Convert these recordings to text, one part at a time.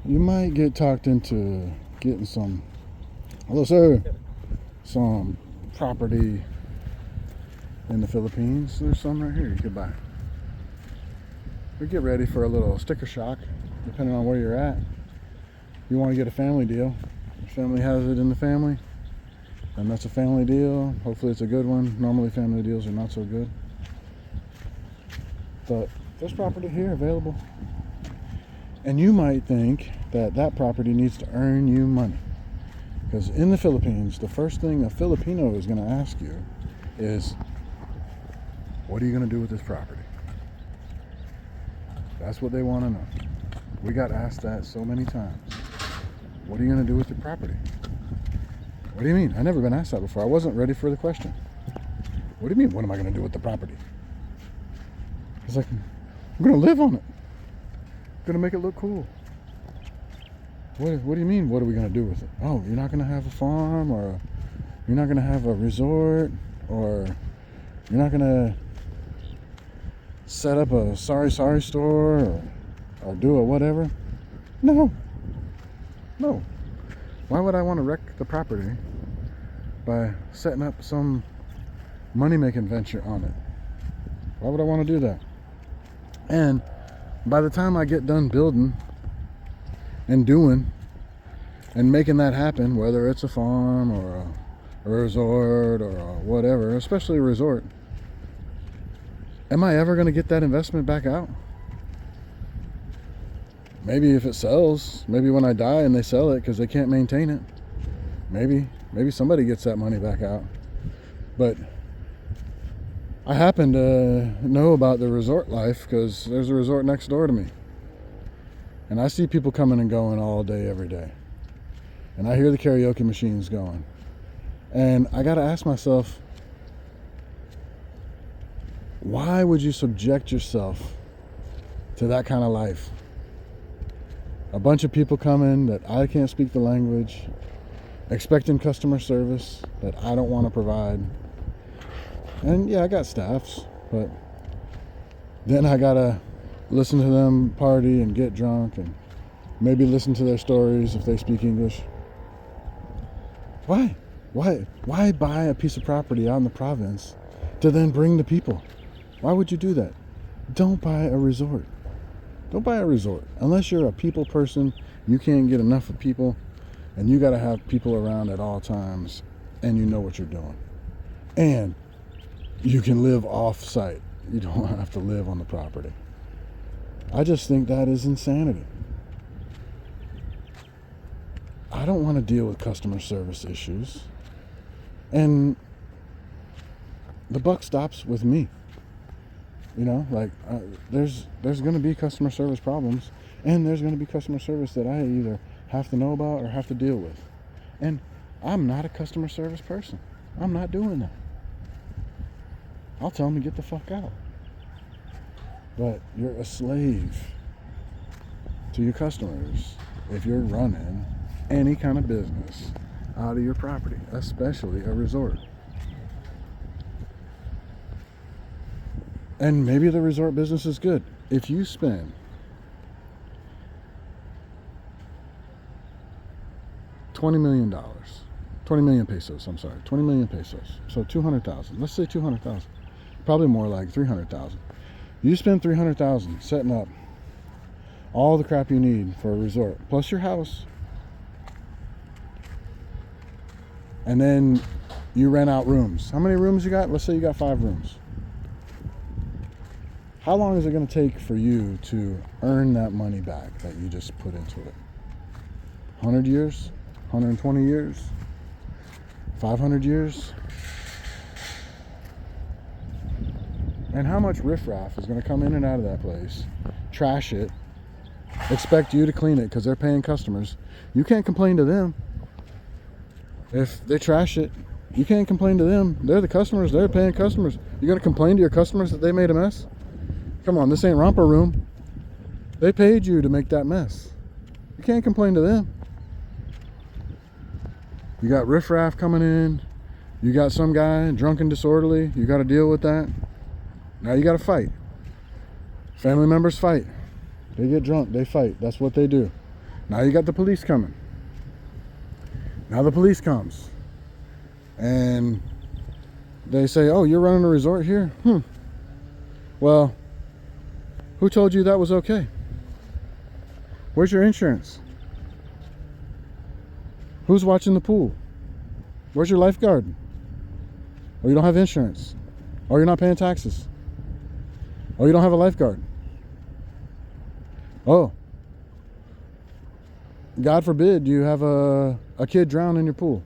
you might get talked into getting some, hello sir, some property in the Philippines. There's some right here you could buy. But get ready for a little sticker shock, depending on where you're at. You want to get a family deal. Your family has it in the family, and that's a family deal. Hopefully it's a good one. Normally family deals are not so good. But there's property here available. And you might think that that property needs to earn you money. Because in the Philippines, the first thing a Filipino is going to ask you is, what are you going to do with this property? That's what they want to know. We got asked that so many times. What are you going to do with your property? What do you mean? I've never been asked that before. I wasn't ready for the question. What do you mean, what am I going to do with the property? It's like, I'm going to live on it. I'm going to make it look cool. What do you mean, what are we going to do with it? Oh, you're not going to have a farm, or you're not going to have a resort, or you're not going to set up a sorry store, or do a whatever? No. Why would I want to wreck the property by setting up some money-making venture on it? Why would I want to do that? And by the time I get done building and doing and making that happen, whether it's a farm or a resort or whatever, especially a resort, am I ever going to get that investment back out? Maybe if it sells, maybe when I die and they sell it because they can't maintain it, maybe somebody gets that money back out. But I happen to know about the resort life because there's a resort next door to me. And I see people coming and going all day, every day. And I hear the karaoke machines going. And I got to ask myself, why would you subject yourself to that kind of life? A bunch of people coming that I can't speak the language, expecting customer service that I don't want to provide. And yeah, I got staffs, but then I gotta listen to them party and get drunk and maybe listen to their stories if they speak English. Why buy a piece of property out in the province to then bring to people? Why would you do that? Don't buy a resort. Don't buy a resort. Unless you're a people person, you can't get enough of people, and you got to have people around at all times, and you know what you're doing. And you can live off-site. You don't have to live on the property. I just think that is insanity. I don't want to deal with customer service issues. And the buck stops with me. You know, like there's going to be customer service problems, and there's going to be customer service that I either have to know about or have to deal with. And I'm not a customer service person. I'm not doing that. I'll tell them to get the fuck out. But you're a slave to your customers if you're running any kind of business out of your property, especially a resort. And maybe the resort business is good. If you spend $20 million, 20 million pesos, I'm sorry, 20 million pesos. So 200,000, let's say 200,000, probably more like 300,000. You spend 300,000 setting up all the crap you need for a resort, plus your house. And then you rent out rooms. How many rooms you got? Let's say you got 5 rooms. How long is it going to take for you to earn that money back that you just put into it? 100 years? 120 years? 500 years? And how much riffraff is going to come in and out of that place, trash it, expect you to clean it because they're paying customers? You can't complain to them. If they trash it, you can't complain to them. They're the customers. They're paying customers. You're going to complain to your customers that they made a mess? Come on, this ain't romper room. They paid you to make that mess. You can't complain to them. You got riffraff coming in. You got some guy drunk and disorderly. You got to deal with that. Now you got to fight. Family members fight. They get drunk. They fight. That's what they do. Now you got the police coming. Now the police comes. And they say, oh, you're running a resort here? Well, who told you that was okay? Where's your insurance? Who's watching the pool? Where's your lifeguard? Or you don't have insurance? Or you're not paying taxes? Or you don't have a lifeguard? Oh, God forbid you have a kid drown in your pool.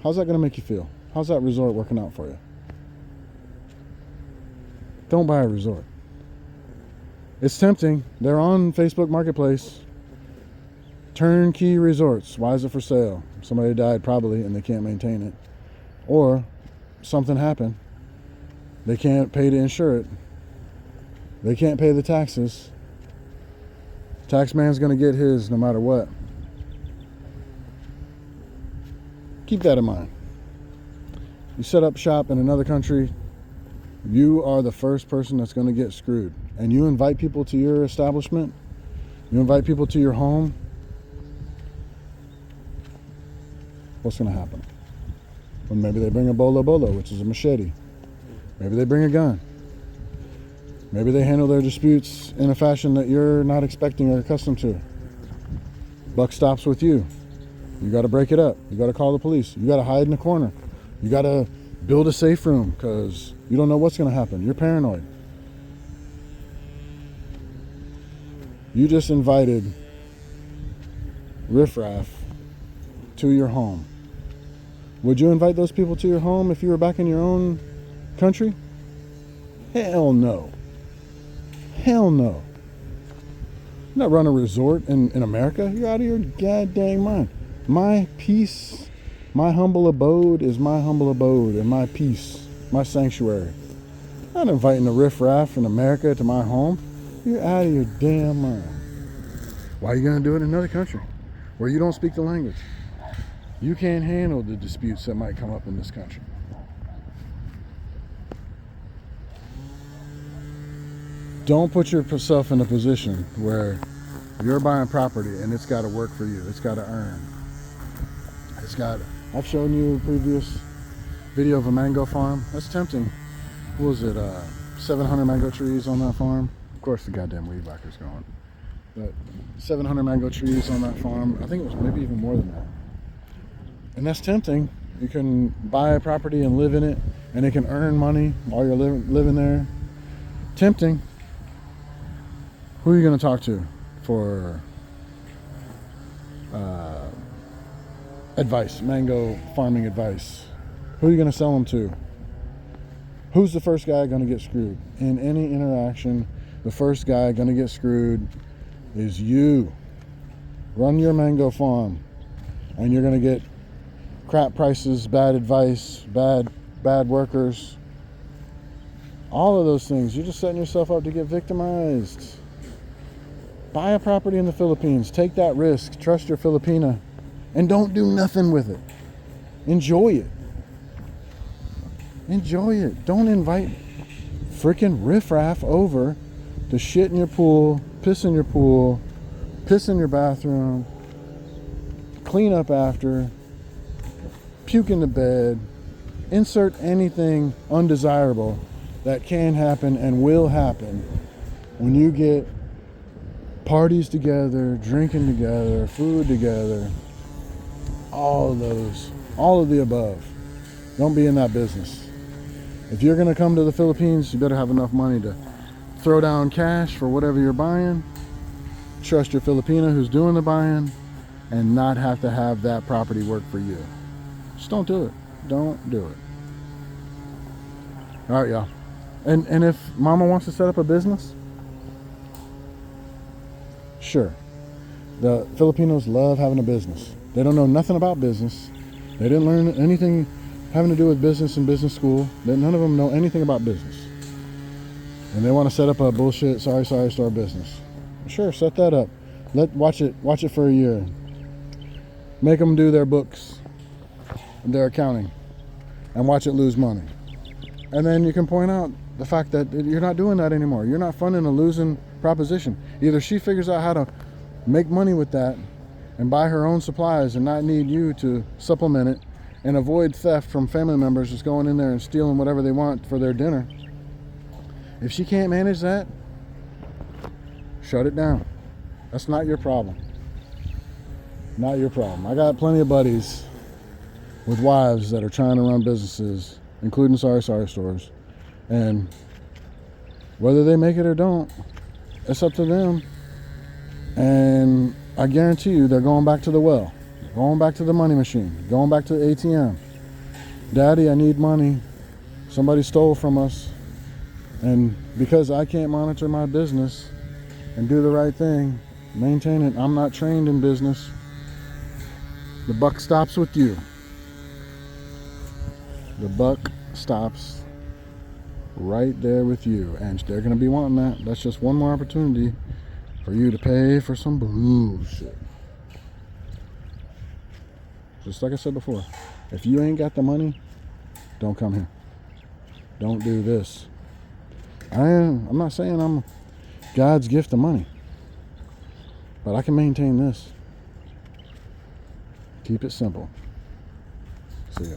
How's that going to make you feel? How's that resort working out for you? Don't buy a resort. It's tempting. They're on Facebook Marketplace. Turnkey resorts. Why is it for sale? Somebody died probably and they can't maintain it. Or something happened. They can't pay to insure it. They can't pay the taxes. Taxman's going to get his no matter what. Keep that in mind. You set up shop in another country, you are the first person that's going to get screwed. And you invite people to your establishment, you invite people to your home, what's going to happen? Well, maybe they bring a bolo, which is a machete. Maybe they bring a gun. Maybe they handle their disputes in a fashion that you're not expecting or accustomed to. Buck stops with you. You got to break it up. You got to call the police. You got to hide in the corner. You got to build a safe room because you don't know what's going to happen. You're paranoid. You just invited riffraff to your home. Would you invite those people to your home if you were back in your own country? Hell no. Hell no. You're not running a resort in America. You're out of your goddamn mind. My peace, my humble abode is my humble abode and my peace, my sanctuary. I'm not inviting a riffraff in America to my home. You're out of your damn mind. Why are you going to do it in another country where you don't speak the language? You can't handle the disputes that might come up in this country. Don't put yourself in a position where you're buying property and it's got to work for you. It's got to earn. I've shown you a previous video of a mango farm. That's tempting. What was it? 700 mango trees on that farm. Of course the goddamn weed whacker's going. But 700 mango trees on that farm. I think it was maybe even more than that. And that's tempting. You can buy a property and live in it, and it can earn money while you're living there. Tempting. Who are you going to talk to for advice, mango farming advice? Who are you going to sell them to? Who's the first guy going to get screwed? In any interaction, the first guy going to get screwed is you. Run your mango farm, and you're going to get crap prices, bad advice, bad workers. All of those things. You're just setting yourself up to get victimized. Buy a property in the Philippines. Take that risk. Trust your Filipina. And don't do nothing with it. Enjoy it. Enjoy it. Don't invite freaking riffraff over to shit in your pool, piss in your pool, piss in your bathroom, clean up after, puke in the bed, insert anything undesirable that can happen and will happen when you get parties together, drinking together, food together, all of the above. Don't be in that business. If you're going to come to the Philippines, you better have enough money to throw down cash for whatever you're buying, trust your Filipina who's doing the buying, and not have to have that property work for you. Just don't do it. Don't do it. All right, y'all. And if mama wants to set up a business, sure. The Filipinos love having a business. They don't know nothing about business. They didn't learn anything having to do with business in business school. None of them know anything about business. And they want to set up a bullshit sorry store business. Sure, set that up. Watch it for a year. Make them do their books and their accounting and watch it lose money. And then you can point out the fact that you're not doing that anymore. You're not funding a losing proposition. Either she figures out how to make money with that and buy her own supplies and not need you to supplement it and avoid theft from family members just going in there and stealing whatever they want for their dinner. If she can't manage that, shut it down. That's not your problem. Not your problem. I got plenty of buddies with wives that are trying to run businesses, including sorry stores. And whether they make it or don't, it's up to them. And I guarantee you they're going back to the well, going back to the money machine, going back to the ATM. Daddy, I need money. Somebody stole from us. And because I can't monitor my business and do the right thing, maintain it, I'm not trained in business, the buck stops with you. The buck stops right there with you. And they're going to be wanting that. That's just one more opportunity for you to pay for some bullshit. Just like I said before, if you ain't got the money, don't come here. Don't do this. I'm not saying I'm God's gift of money, but I can maintain this. Keep it simple. See ya.